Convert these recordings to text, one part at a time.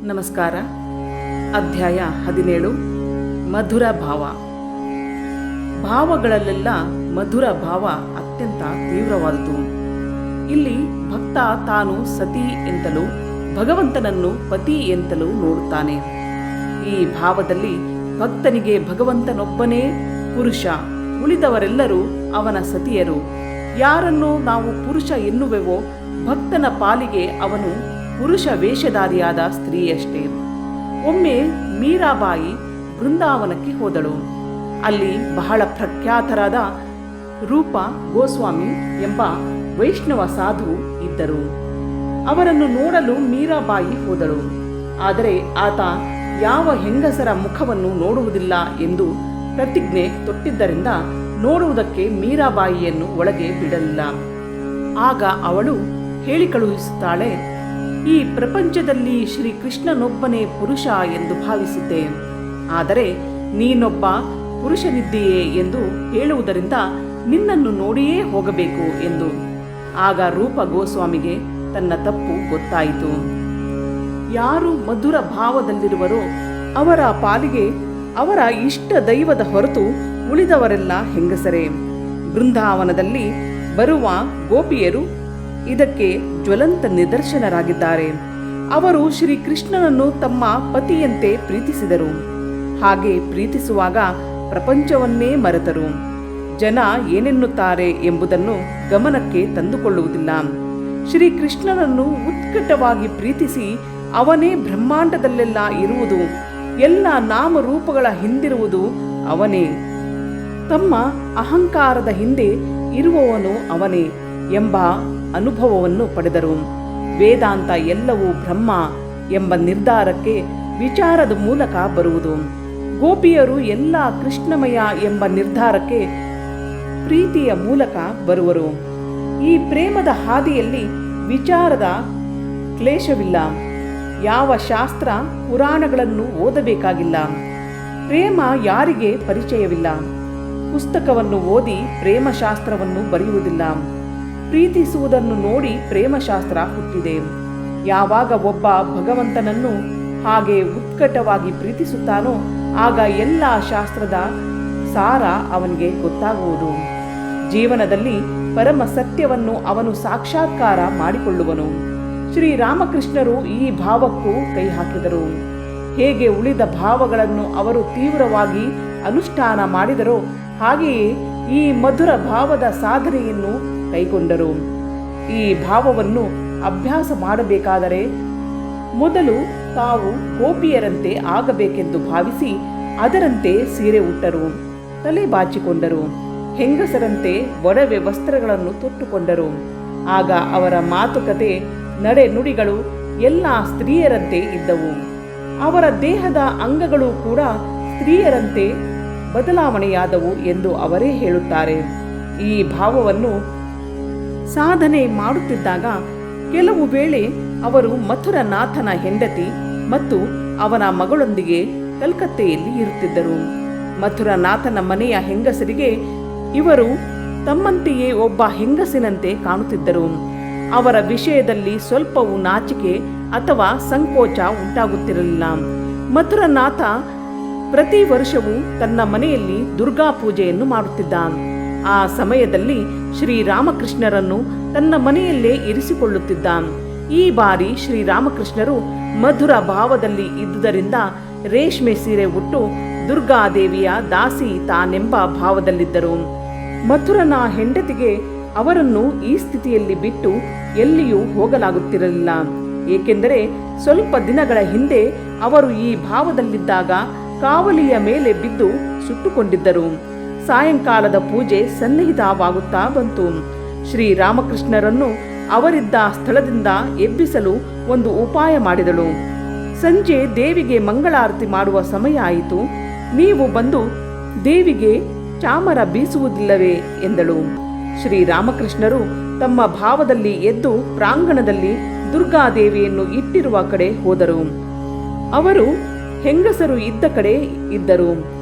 ನಮಸ್ಕಾರ. ಅಧ್ಯಾಯ 17. ಮಧುರ ಭಾವ. ಭಾವಗಳಲ್ಲೆಲ್ಲ ಮಧುರ ಭಾವ ಅತ್ಯಂತ ತೀವ್ರವಾದುದು. ಇಲ್ಲಿ ಭಕ್ತ ತಾನು ಸತಿ ಎಂತಲೂ ಭಗವಂತನನ್ನು ಪತಿ ಎಂತಲೂ ನೋಡುತ್ತಾನೆ. ಈ ಭಾವದಲ್ಲಿ ಭಕ್ತನಿಗೆ ಭಗವಂತನೊಬ್ಬನೇ ಪುರುಷ, ಉಳಿದವರೆಲ್ಲರೂ ಅವನ ಸತಿಯರು. ಯಾರನ್ನು ನಾವು ಪುರುಷ ಎನ್ನುವೆವೋ ಭಕ್ತನ ಪಾಲಿಗೆ ಅವನು ಪುರುಷ ವೇಷಧಾರಿಯಾದ ಸ್ತ್ರೀಯಷ್ಟೇ. ಒಮ್ಮೆ ಮೀರಾಬಾಯಿ ಬೃಂದಾವನಕ್ಕೆ ಹೋದಳು. ಅಲ್ಲಿ ಬಹಳ ಪ್ರಖ್ಯಾತರಾದ ರೂಪ ಗೋಸ್ವಾಮಿ ಎಂಬ ವೈಷ್ಣವ ಸಾಧು ಇದ್ದರು. ಅವರನ್ನು ನೋಡಲು ಮೀರಾಬಾಯಿ ಹೋದಳು. ಆದರೆ ಆತ ಯಾವ ಹೆಂಗಸರ ಮುಖವನ್ನು ನೋಡುವುದಿಲ್ಲ ಎಂದು ಪ್ರತಿಜ್ಞೆ ತೊಟ್ಟಿದ್ದರಿಂದ ನೋಡುವುದಕ್ಕೆ ಮೀರಾಬಾಯಿಯನ್ನು ಒಳಗೆ ಬಿಡಲಿಲ್ಲ. ಆಗ ಅವಳು ಹೇಳಿ ಕಳುಹಿಸುತ್ತಾಳೆ, ಈ ಪ್ರಪಂಚದಲ್ಲಿ ಶ್ರೀಕೃಷ್ಣನೊಬ್ಬನೇ ಪುರುಷ ಎಂದು ಭಾವಿಸಿದ್ದೆ. ಆದರೆ ನೀನೊಬ್ಬ ಪುರುಷನಿದ್ದೀಯೇ ಎಂದು ಹೇಳುವುದರಿಂದ ನಿನ್ನನ್ನು ನೋಡಿಯೇ ಹೋಗಬೇಕು ಎಂದು. ಆಗ ರೂಪ ಗೋಸ್ವಾಮಿಗೆ ತನ್ನ ತಪ್ಪು ಗೊತ್ತಾಯಿತು. ಯಾರು ಮಧುರ ಭಾವದಲ್ಲಿರುವರೋ ಅವರ ಪಾಲಿಗೆ ಅವರ ಇಷ್ಟ ದೈವದ ಹೊರತು ಉಳಿದವರೆಲ್ಲ ಹೆಂಗಸರೇ. ಬೃಂದಾವನದಲ್ಲಿ ಬರುವ ಗೋಪಿಯರು ಇದಕ್ಕೆ ಜ್ವಲಂತ ನಿದರ್ಶನರಾಗಿದ್ದಾರೆ. ಅವರು ಶ್ರೀಕೃಷ್ಣನನ್ನು ತಮ್ಮ ಪತಿಯಂತೆ ಪ್ರೀತಿಸಿದರು. ಹಾಗೆ ಪ್ರೀತಿಸುವಾಗ ಪ್ರಪಂಚವನ್ನೇ ಮರೆತರು. ಜನ ಏನೆನ್ನುತ್ತಾರೆ ಎಂಬುದನ್ನು ಗಮನಕ್ಕೆ ತಂದುಕೊಳ್ಳುವುದಿಲ್ಲ. ಶ್ರೀಕೃಷ್ಣನನ್ನು ಉತ್ಕಟವಾಗಿ ಪ್ರೀತಿಸಿ ಅವನೇ ಬ್ರಹ್ಮಾಂಡದಲ್ಲೆಲ್ಲ ಇರುವುದು, ಎಲ್ಲ ನಾಮರೂಪಗಳ ಹಿಂದಿರುವುದು ಅವನೇ, ತಮ್ಮ ಅಹಂಕಾರದ ಹಿಂದೆ ಇರುವವನು ಅವನೇ ಎಂಬ ಅನುಭವವನ್ನು ಪಡೆದರು. ವೇದಾಂತ ಎಲ್ಲವೂ ಬ್ರಹ್ಮ ಎಂಬ ನಿರ್ಧಾರಕ್ಕೆ ವಿಚಾರದ ಮೂಲಕ ಬರುವುದು. ಗೋಪಿಯರು ಎಲ್ಲ ಕೃಷ್ಣಮಯ ಎಂಬ ನಿರ್ಧಾರಕ್ಕೆ ಪ್ರೀತಿಯ ಮೂಲಕ ಬರುವರು. ಈ ಪ್ರೇಮದ ಹಾದಿಯಲ್ಲಿ ವಿಚಾರದ ಕ್ಲೇಶವಿಲ್ಲ. ಯಾವ ಶಾಸ್ತ್ರ ಪುರಾಣಗಳನ್ನು ಓದಬೇಕಾಗಿಲ್ಲ. ಪ್ರೇಮ ಯಾರಿಗೆ ಪರಿಚಯವಿಲ್ಲ. ಪುಸ್ತಕವನ್ನು ಓದಿ ಪ್ರೇಮಶಾಸ್ತ್ರವನ್ನು ಬರೆಯುವುದಿಲ್ಲ. ಪ್ರೀತಿಸುವುದನ್ನು ನೋಡಿ ಪ್ರೇಮಶಾಸ್ತ್ರ ಹುಟ್ಟಿದೆ. ಯಾವಾಗ ಒಬ್ಬ ಭಗವಂತನನ್ನು ಹಾಗೆ ಉತ್ಕಟವಾಗಿ ಪ್ರೀತಿಸುತ್ತಾನೋ ಆಗ ಎಲ್ಲ ಶಾಸ್ತ್ರದ ಸಾರ ಅವನಿಗೆ ಗೊತ್ತಾಗುವುದು. ಜೀವನದಲ್ಲಿ ಪರಮ ಸತ್ಯವನ್ನು ಅವನು ಸಾಕ್ಷಾತ್ಕಾರ ಮಾಡಿಕೊಳ್ಳುವನು. ಶ್ರೀರಾಮಕೃಷ್ಣರು ಈ ಭಾವಕ್ಕೂ ಕೈ ಹಾಕಿದರು. ಹೇಗೆ ಉಳಿದ ಭಾವಗಳನ್ನು ಅವರು ತೀವ್ರವಾಗಿ ಅನುಷ್ಠಾನ ಮಾಡಿದರೋ ಹಾಗೆಯೇ ಈ ಮಧುರ ಭಾವದ ಸಾಧನೆಯನ್ನು ಕೈಗೊಂಡರು. ಈ ಭಾವವನ್ನು ಅಭ್ಯಾಸ ಮಾಡಬೇಕಾದರೆ ಮೊದಲು ತಾವು ಗೋಪಿಯರಂತೆ ಆಗಬೇಕೆಂದು ಭಾವಿಸಿ ಅದರಂತೆ ಸೀರೆ ಉಟ್ಟರು, ತಲೆ ಬಾಚಿಕೊಂಡರು, ಹೆಂಗಸರಂತೆ ಒಡವೆ ವಸ್ತ್ರಗಳನ್ನು ತೊಟ್ಟುಕೊಂಡರು. ಆಗ ಅವರ ಮಾತುಕತೆ, ನಡೆ ನುಡಿಗಳು ಎಲ್ಲ ಸ್ತ್ರೀಯರಂತೆ ಇದ್ದವು. ಅವರ ದೇಹದ ಅಂಗಗಳು ಕೂಡ ಸ್ತ್ರೀಯರಂತೆ ಬದಲಾವಣೆಯಾದವು ಎಂದು ಅವರೇ ಹೇಳುತ್ತಾರೆ. ಈ ಭಾವವನ್ನು ಸಾಧನೆ ಮಾಡುತ್ತಿದ್ದಾಗ ಕೆಲವು ವೇಳೆ ಅವರು ಮಥುರನಾಥನ ಹೆಂಡತಿ ಮತ್ತು ಅವನ ಮಗಳೊಂದಿಗೆ ಕಲ್ಕತ್ತೆಯಲ್ಲಿ ಇರುತ್ತಿದ್ದರು. ಮಥುರನಾಥನ ಮನೆಯ ಹೆಂಗಸರಿಗೆ ಇವರು ತಮ್ಮಂತೆಯೇ ಒಬ್ಬ ಹೆಂಗಸಿನಂತೆ ಕಾಣುತ್ತಿದ್ದರು. ಅವರ ವಿಷಯದಲ್ಲಿ ಸ್ವಲ್ಪವೂ ನಾಚಿಕೆ ಅಥವಾ ಸಂಕೋಚ ಉಂಟಾಗುತ್ತಿರಲಿಲ್ಲ. ಮಥುರನಾಥ ಪ್ರತಿ ವರ್ಷವೂ ತನ್ನ ಮನೆಯಲ್ಲಿ ದುರ್ಗಾ ಪೂಜೆಯನ್ನು ಮಾಡುತ್ತಿದ್ದ. ಆ ಸಮಯದಲ್ಲಿ ಶ್ರೀರಾಮಕೃಷ್ಣರನ್ನು ತನ್ನ ಮನೆಯಲ್ಲೇ ಇರಿಸಿಕೊಳ್ಳುತ್ತಿದ್ದ. ಈ ಬಾರಿ ಶ್ರೀರಾಮಕೃಷ್ಣರು ಮಧುರ ಭಾವದಲ್ಲಿ ಇದ್ದುದರಿಂದ ರೇಷ್ಮೆ ಸೀರೆ ಉಟ್ಟು ದುರ್ಗಾದೇವಿಯ ದಾಸಿ ತಾನೆಂಬ ಭಾವದಲ್ಲಿದ್ದರು. ಮಥುರನ ಹೆಂಡತಿಗೆ ಅವರನ್ನು ಈ ಸ್ಥಿತಿಯಲ್ಲಿ ಬಿಟ್ಟು ಎಲ್ಲಿಯೂ ಹೋಗಲಾಗುತ್ತಿರಲಿಲ್ಲ. ಏಕೆಂದರೆ ಸ್ವಲ್ಪ ದಿನಗಳ ಹಿಂದೆ ಅವರು ಈ ಭಾವದಲ್ಲಿದ್ದಾಗ ಕಾವಲಿಯ ಮೇಲೆ ಬಿದ್ದು ಸುಟ್ಟುಕೊಂಡಿದ್ದರು. ಸಾಯಂಕಾಲದ ಪೂಜೆ ಸನ್ನಿಹಿತವಾಗುತ್ತಾ ಬಂತು. ಶ್ರೀರಾಮಕೃಷ್ಣರನ್ನು ಅವರಿದ್ದ ಸ್ಥಳದಿಂದ ಎಬ್ಬಿಸಲು ಒಂದು ಉಪಾಯ ಮಾಡಿದಳು. ಸಂಜೆ ದೇವಿಗೆ ಮಂಗಳಾರತಿ ಮಾಡುವ ಸಮಯ ಆಯಿತು. ನೀವು ಬಂದು ದೇವಿಗೆ ಚಾಮರ ಬೀಸುವುದಿಲ್ಲವೇ ಎಂದಳು. ಶ್ರೀರಾಮಕೃಷ್ಣರು ತಮ್ಮ ಭಾವದಲ್ಲಿ ಎದ್ದು ಪ್ರಾಂಗಣದಲ್ಲಿ ದುರ್ಗಾದೇವಿಯನ್ನು ಇಟ್ಟಿರುವ ಕಡೆ ಹೋದರು. ಅವರು ಹೆಂಗಸರು ಇದ್ದ ಕಡೆ ಇದ್ದರು.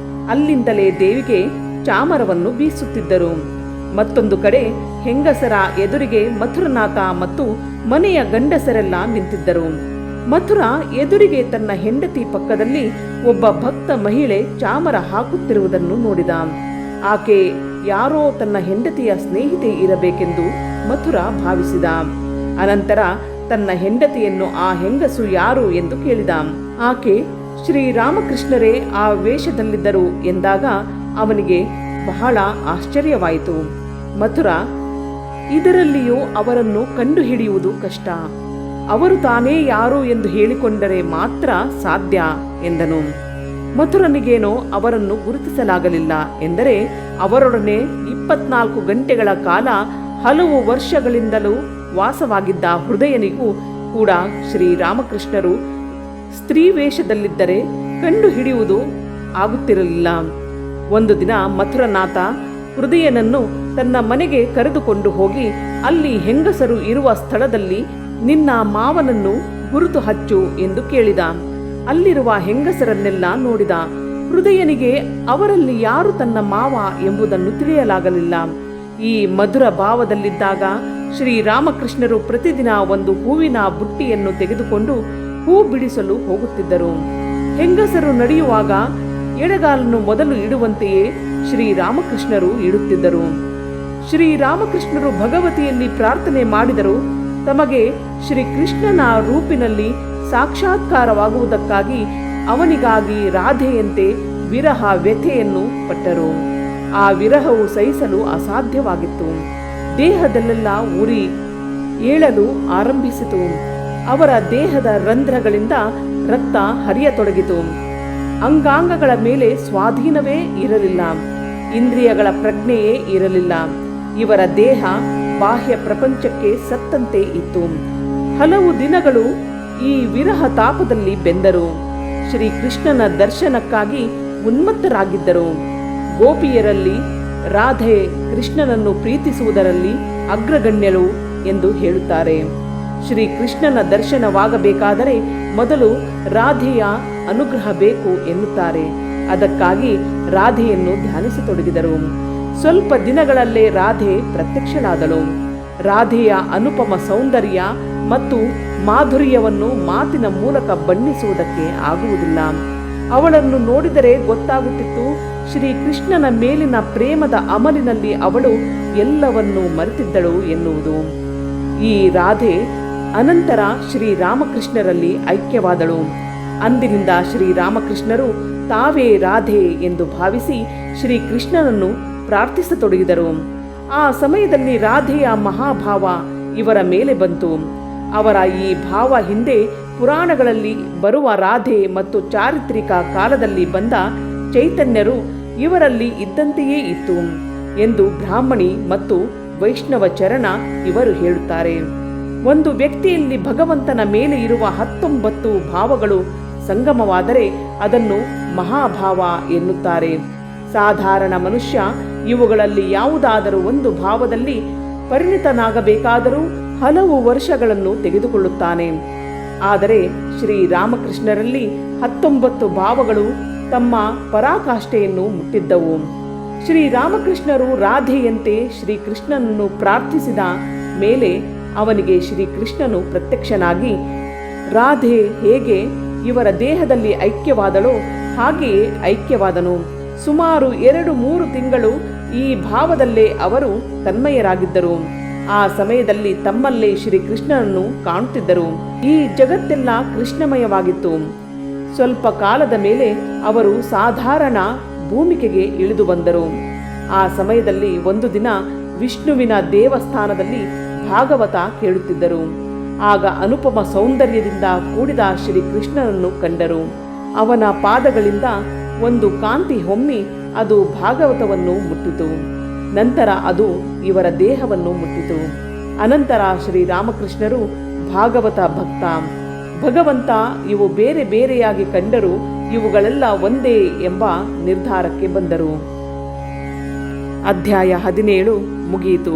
ಅಲ್ಲಿಂದಲೇ ದೇವಿಗೆ ಚಾಮರವನ್ನು ಬೀಸುತ್ತಿದ್ದರು. ಮತ್ತೊಂದು ಕಡೆ ಹೆಂಗಸರ ಎದುರಿಗೆ ಮಥುರನಾಥ ಮತ್ತು ಮನೆಯ ಗಂಡಸರೆಲ್ಲ ನಿಂತಿದ್ದರು. ಮಥುರ ಎದುರಿಗೆ ತನ್ನ ಹೆಂಡತಿ ಪಕ್ಕದಲ್ಲಿ ಒಬ್ಬ ಭಕ್ತ ಮಹಿಳೆ ಚಾಮರ ಹಾಕುತ್ತಿರುವುದನ್ನು ನೋಡಿದ. ಆಕೆ ಯಾರೋ ತನ್ನ ಹೆಂಡತಿಯ ಸ್ನೇಹಿತೆ ಇರಬೇಕೆಂದು ಮಥುರ ಭಾವಿಸಿದ. ಅನಂತರ ತನ್ನ ಹೆಂಡತಿಯನ್ನು ಆ ಹೆಂಗಸು ಯಾರು ಎಂದು ಕೇಳಿದ. ಆಕೆ ಶ್ರೀರಾಮಕೃಷ್ಣರೇ ಆ ವೇಷದಲ್ಲಿದ್ದರು ಎಂದಾಗ ಅವನಿಗೆ ಬಹಳ ಆಶ್ಚರ್ಯವಾಯಿತು. ಮಥುರ, ಇದರಲ್ಲಿಯೂ ಅವರನ್ನು ಕಂಡುಹಿಡಿಯುವುದು ಕಷ್ಟ. ಅವರು ತಾನೇ ಯಾರು ಎಂದು ಹೇಳಿಕೊಂಡರೆ ಮಾತ್ರ ಸಾಧ್ಯ ಎಂದನು. ಮಥುರನಿಗೇನೋ ಅವರನ್ನು ಗುರುತಿಸಲಾಗಲಿಲ್ಲ. ಎಂದರೆ ಅವರೊಡನೆ 24 ಗಂಟೆಗಳ ಕಾಲ ಹಲವು ವರ್ಷಗಳಿಂದಲೂ ವಾಸವಾಗಿದ್ದ ಹೃದಯನಿಗೂ ಕೂಡ ಶ್ರೀರಾಮಕೃಷ್ಣರು ಸ್ತ್ರೀ ವೇಷದಲ್ಲಿದ್ದರೆ ಕಂಡು ಹಿಡಿಯುವುದು ಆಗುತ್ತಿರಲಿಲ್ಲ. ಒಂದು ದಿನ ಮಥುರನಾಥ ಹೃದಯನನ್ನು ತನ್ನ ಮನೆಗೆ ಕರೆದುಕೊಂಡು ಹೋಗಿ ಅಲ್ಲಿ ಹೆಂಗಸರು ಇರುವ ಸ್ಥಳದಲ್ಲಿ ನಿನ್ನ ಮಾವನನ್ನು ಗುರುತು ಹಚ್ಚು ಎಂದು ಕೇಳಿದ. ಅಲ್ಲಿರುವ ಹೆಂಗಸರನ್ನೆಲ್ಲ ನೋಡಿದ. ಹೃದಯನಿಗೆ ಅವರಲ್ಲಿ ಯಾರು ತನ್ನ ಮಾವ ಎಂಬುದನ್ನು ತಿಳಿಯಲಾಗಲಿಲ್ಲ. ಈ ಮಧುರ ಭಾವದಲ್ಲಿದ್ದಾಗ ಶ್ರೀರಾಮಕೃಷ್ಣರು ಪ್ರತಿದಿನ ಒಂದು ಹೂವಿನ ಬುಟ್ಟಿಯನ್ನು ತೆಗೆದುಕೊಂಡು ಹೂ ಬಿಡಿಸಲು ಹೋಗುತ್ತಿದ್ದರು. ಹೆಂಗಸರು ನಡೆಯುವಾಗ ಎಡಗಾಲನ್ನು ಮೊದಲು ಇಡುವಂತೆಯೇ ಶ್ರೀರಾಮಕೃಷ್ಣರು ಇಡುತ್ತಿದ್ದರು. ಶ್ರೀರಾಮಕೃಷ್ಣರು ಭಗವತಿಯಲ್ಲಿ ಪ್ರಾರ್ಥನೆ ಮಾಡಿದರು. ತಮಗೆ ಶ್ರೀಕೃಷ್ಣನ ರೂಪಿನಲ್ಲಿ ಸಾಕ್ಷಾತ್ಕಾರವಾಗುವುದಕ್ಕಾಗಿ ಅವನಿಗಾಗಿ ರಾಧೆಯಂತೆ ವಿರಹ ವ್ಯಥೆಯನ್ನು ಪಟ್ಟರು. ಆ ವಿರಹವು ಸಹಿಸಲು ಅಸಾಧ್ಯವಾಗಿತ್ತು. ದೇಹದಲ್ಲೆಲ್ಲ ಉರಿ ಏಳಲು ಆರಂಭಿಸಿತು. ಅವರ ದೇಹದ ರಂಧ್ರಗಳಿಂದ ರಕ್ತ ಹರಿಯತೊಡಗಿತು. ಅಂಗಾಂಗಗಳ ಮೇಲೆ ಸ್ವಾಧೀನವೇ ಇರಲಿಲ್ಲ. ಇಂದ್ರಿಯಗಳ ಪ್ರಜ್ಞೆಯೇ ಇರಲಿಲ್ಲ. ಇವರ ದೇಹ ಬಾಹ್ಯ ಪ್ರಪಂಚಕ್ಕೆ ಸತ್ತಂತೆ ಇತ್ತು. ಹಲವು ದಿನಗಳು ಈ ವಿರಹ ತಾಪದಲ್ಲಿ ಬೆಂದರು. ಶ್ರೀಕೃಷ್ಣನ ದರ್ಶನಕ್ಕಾಗಿ ಉನ್ಮತ್ತರಾಗಿದ್ದರು. ಗೋಪಿಯರಲ್ಲಿ ರಾಧೆ ಕೃಷ್ಣನನ್ನು ಪ್ರೀತಿಸುವುದರಲ್ಲಿ ಅಗ್ರಗಣ್ಯಳು ಎಂದು ಹೇಳುತ್ತಾರೆ. ಶ್ರೀಕೃಷ್ಣನ ದರ್ಶನವಾಗಬೇಕಾದರೆ ಮೊದಲು ರಾಧೆಯ ಅನುಗ್ರಹ ಬೇಕು ಎನ್ನುತ್ತಾರೆ. ಅದಕ್ಕಾಗಿ ರಾಧೆಯನ್ನು ಧ್ಯಾನಿಸತೊಡಗಿದರು. ಸ್ವಲ್ಪ ದಿನಗಳಲ್ಲೇ ರಾಧೆ ಪ್ರತ್ಯಕ್ಷಳಾದಳು. ರಾಧೆಯ ಅನುಪಮ ಸೌಂದರ್ಯ ಮತ್ತು ಮಾಧುರ್ಯವನ್ನು ಮಾತಿನ ಮೂಲಕ ಬಣ್ಣಿಸುವುದಕ್ಕೆ ಆಗುವುದಿಲ್ಲ. ಅವಳನ್ನು ನೋಡಿದರೆ ಗೊತ್ತಾಗುತ್ತಿತ್ತು ಶ್ರೀಕೃಷ್ಣನ ಮೇಲಿನ ಪ್ರೇಮದ ಅಮಲಿನಲ್ಲಿ ಅವಳು ಎಲ್ಲವನ್ನೂ ಮರೆತಿದ್ದಳು ಎನ್ನುವುದು. ಈ ರಾಧೆ ಅನಂತರ ಶ್ರೀರಾಮಕೃಷ್ಣರಲ್ಲಿ ಐಕ್ಯವಾದಳು. ಅಂದಿನಿಂದ ಶ್ರೀರಾಮಕೃಷ್ಣರು ತಾವೇ ರಾಧೆ ಎಂದು ಭಾವಿಸಿ ಶ್ರೀಕೃಷ್ಣನನ್ನು ಪ್ರಾರ್ಥಿಸತೊಡಗಿದರು. ಆ ಸಮಯದಲ್ಲಿ ರಾಧೆಯ ಮಹಾಭಾವ ಇವರ ಮೇಲೆ ಬಂತು. ಅವರ ಈ ಭಾವ ಹಿಂದೆ ಪುರಾಣಗಳಲ್ಲಿ ಬರುವ ರಾಧೆ ಮತ್ತು ಚಾರಿತ್ರಿಕ ಕಾಲದಲ್ಲಿ ಬಂದ ಚೈತನ್ಯರು ಇವರಲ್ಲಿ ಇದ್ದಂತೆಯೇ ಇತ್ತು ಎಂದು ಬ್ರಾಹ್ಮಣಿ ಮತ್ತು ವೈಷ್ಣವ ಚರಣ ಇವರು ಹೇಳುತ್ತಾರೆ. ಒಂದು ವ್ಯಕ್ತಿಯಲ್ಲಿ ಭಗವಂತನ ಮೇಲೆ ಇರುವ 19 ಭಾವಗಳು ಸಂಗಮವಾದರೆ ಅದನ್ನು ಮಹಾಭಾವ ಎನ್ನುತ್ತಾರೆ. ಸಾಧಾರಣ ಮನುಷ್ಯ ಇವುಗಳಲ್ಲಿ ಯಾವುದಾದರೂ ಒಂದು ಭಾವದಲ್ಲಿ ಪರಿಣಿತನಾಗಬೇಕಾದರೂ ಹಲವು ವರ್ಷಗಳನ್ನು ತೆಗೆದುಕೊಳ್ಳುತ್ತಾನೆ. ಆದರೆ ಶ್ರೀರಾಮಕೃಷ್ಣರಲ್ಲಿ 19 ಭಾವಗಳು ತಮ್ಮ ಪರಾಕಾಷ್ಠೆಯನ್ನು ಮುಟ್ಟಿದ್ದವು. ಶ್ರೀರಾಮಕೃಷ್ಣರು ರಾಧೆಯಂತೆ ಶ್ರೀಕೃಷ್ಣನನ್ನು ಪ್ರಾರ್ಥಿಸಿದ ಮೇಲೆ ಅವನಿಗೆ ಶ್ರೀಕೃಷ್ಣನು ಪ್ರತ್ಯಕ್ಷನಾಗಿ ರಾಧೆ ಹೇಗೆ ಇವರ ದೇಹದಲ್ಲಿ ಐಕ್ಯವಾದಳೋ ಹಾಗೆಯೇ ಐಕ್ಯವಾದನು. ಸುಮಾರು 2-3 ತಿಂಗಳು ಈ ಭಾವದಲ್ಲೇ ಅವರು ತನ್ಮಯರಾಗಿದ್ದರು. ಆ ಸಮಯದಲ್ಲಿ ತಮ್ಮಲ್ಲೇ ಶ್ರೀಕೃಷ್ಣನನ್ನು ಕಾಣುತ್ತಿದ್ದರು. ಈ ಜಗತ್ತೆಲ್ಲ ಕೃಷ್ಣಮಯವಾಗಿತ್ತು. ಸ್ವಲ್ಪ ಕಾಲದ ಮೇಲೆ ಅವರು ಸಾಧಾರಣ ಭೂಮಿಕೆಗೆ ಇಳಿದು ಬಂದರು. ಆ ಸಮಯದಲ್ಲಿ ಒಂದು ದಿನ ವಿಷ್ಣುವಿನ ದೇವಸ್ಥಾನದಲ್ಲಿ ಭಾಗವತ ಕೇಳುತ್ತಿದ್ದರು. ಆಗ ಅನುಪಮ ಸೌಂದರ್ಯದಿಂದ ಕೂಡಿದ ಶ್ರೀಕೃಷ್ಣನನ್ನು ಕಂಡರು. ಅವನ ಪಾದಗಳಿಂದ ಒಂದು ಕಾಂತಿ ಹೊಮ್ಮಿ ಅದು ಭಾಗವತವನ್ನು ಮುಟ್ಟಿತು. ನಂತರ ಅದು ಇವರ ದೇಹವನ್ನು ಮುಟ್ಟಿತು. ಅನಂತರ ಶ್ರೀರಾಮಕೃಷ್ಣರು ಭಾಗವತ ಭಕ್ತ, ಭಗವಂತ ಇವು ಬೇರೆ ಬೇರೆಯಾಗಿ ಕಂಡರೂ ಇವುಗಳೆಲ್ಲ ಒಂದೇ ಎಂಬ ನಿರ್ಧಾರಕ್ಕೆ ಬಂದರು. ಅಧ್ಯಾಯ 17 ಮುಗಿಯಿತು.